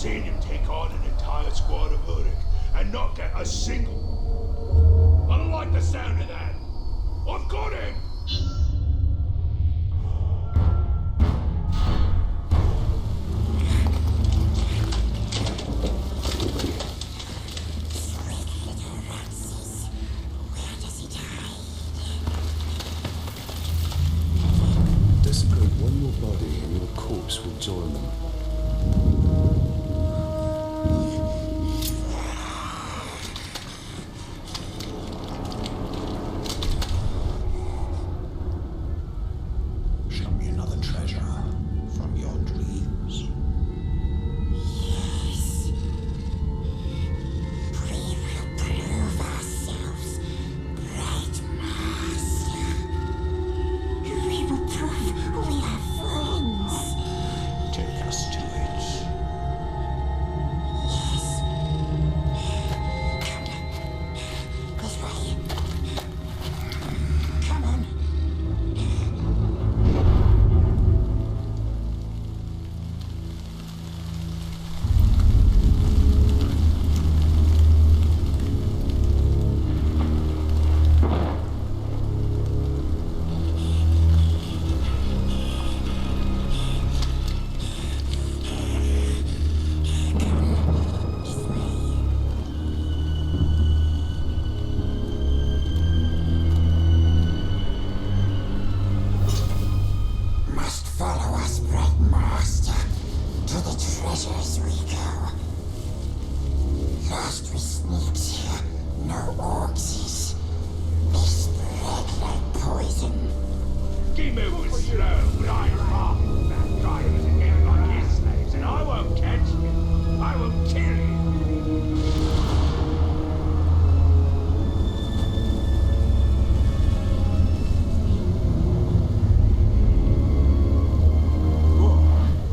seen him take on an entire squad of Uruk and not get a single. I don't like the sound of that. I've got him! Desecrate one more body and your corpse will join them. Show me another treasure from your dreams. Yes. We will prove ourselves, Bright Master. We will prove we are friends. Take us to it. Yes. Come. This way. Come on. This way. Must follow us, Bright Master. To the treasures we go. Lost we sneaks here, no orcs. They spread like poison. Keep moving slow, but I ain't laughing that drivers and getting like his slaves, and I won't catch you. I will kill you. Whoa,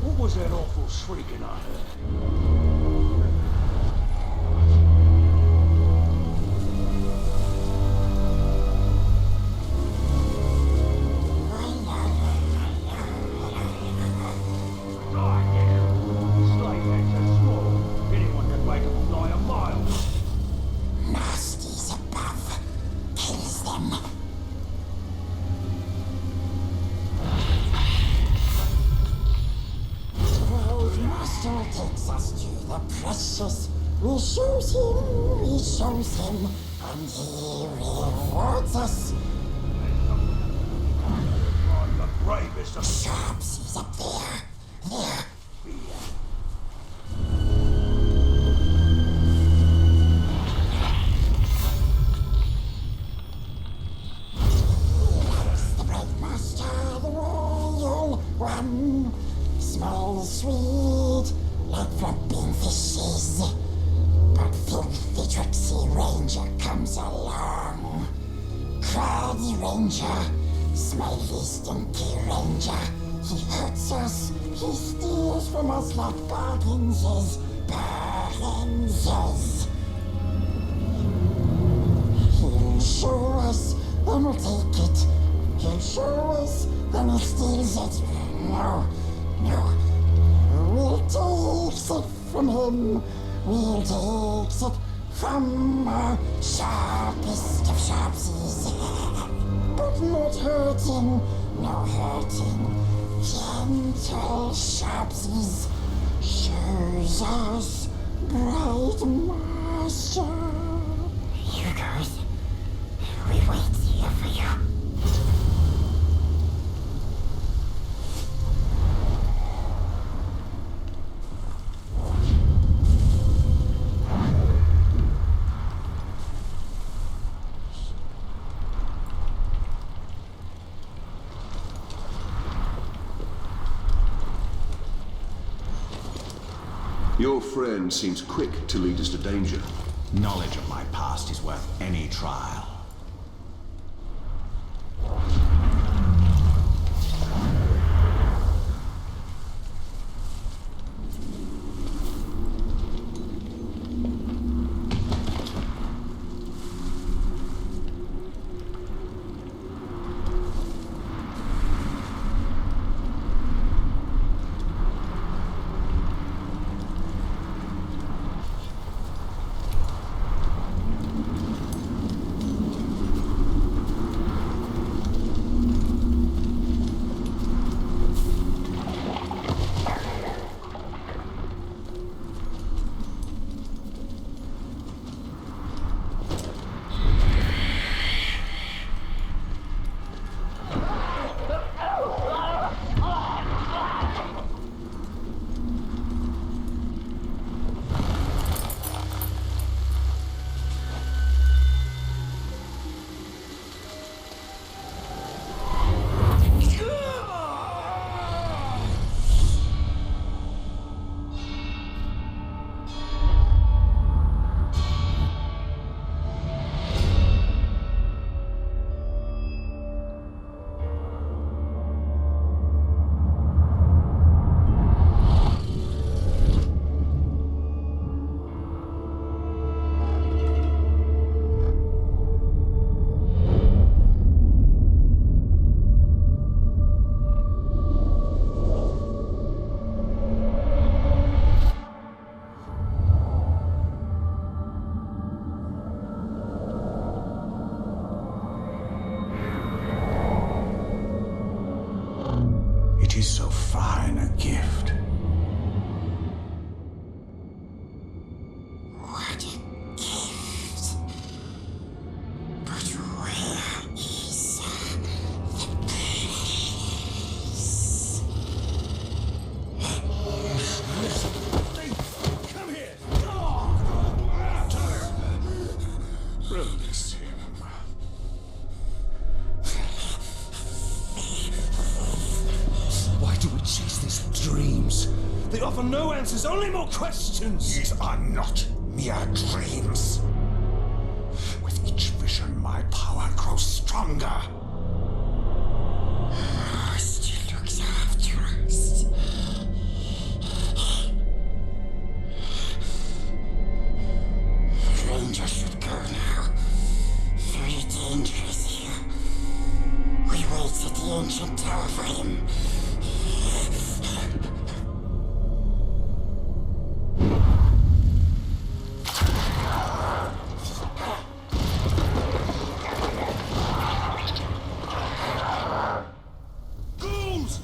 what was that awful shrieking I heard? Die here. Slave heads are small. Anyone can wake up and fly a mile. Nasties above. Kills them. Bright Master takes us to the precious. We shows him, and he rewards us. I'm the bravest of Sharps is up there. There. Likes the Bright Master, the royal one. Smells sweet, like flapping fishes. But filthy tricksy ranger comes along. Crowdy ranger, smiley stinky ranger. He hurts us, he steals from us like bargains. He'll show us, then we'll take it. He'll show us, then he steals it. No, no. We'll take it from him. We'll take it from our sharpest of sharpsies. But not hurting, no hurting. Gentle sharpsies shows us Bright Master. You guys, we wait here for you. Your friend seems quick to lead us to danger. Knowledge of my past is worth any trial. They offer no answers, only more questions! These are not mere dreams. With each vision, my power grows stronger. She looks after us. Ranger should go now. Very dangerous here. We wait at the ancient tower for him. Ghouls!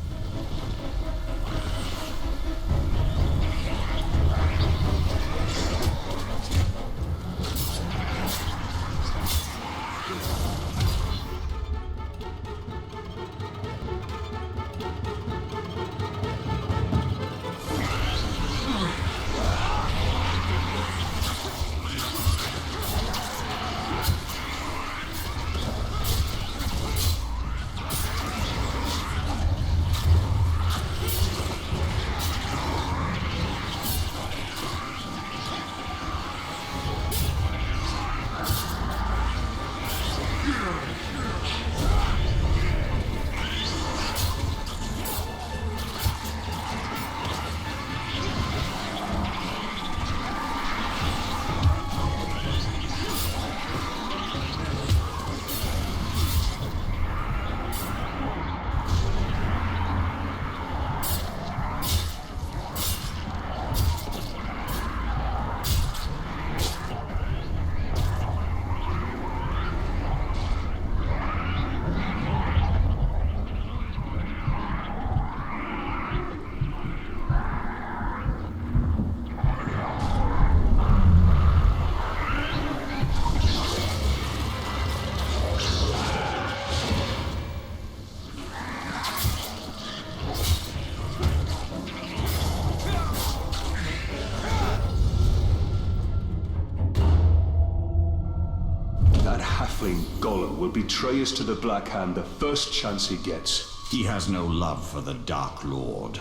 That halfling golem will betray us to the Black Hand the first chance he gets. He has no love for the Dark Lord.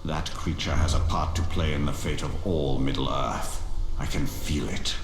That creature has a part to play in the fate of all Middle-earth. I can feel it.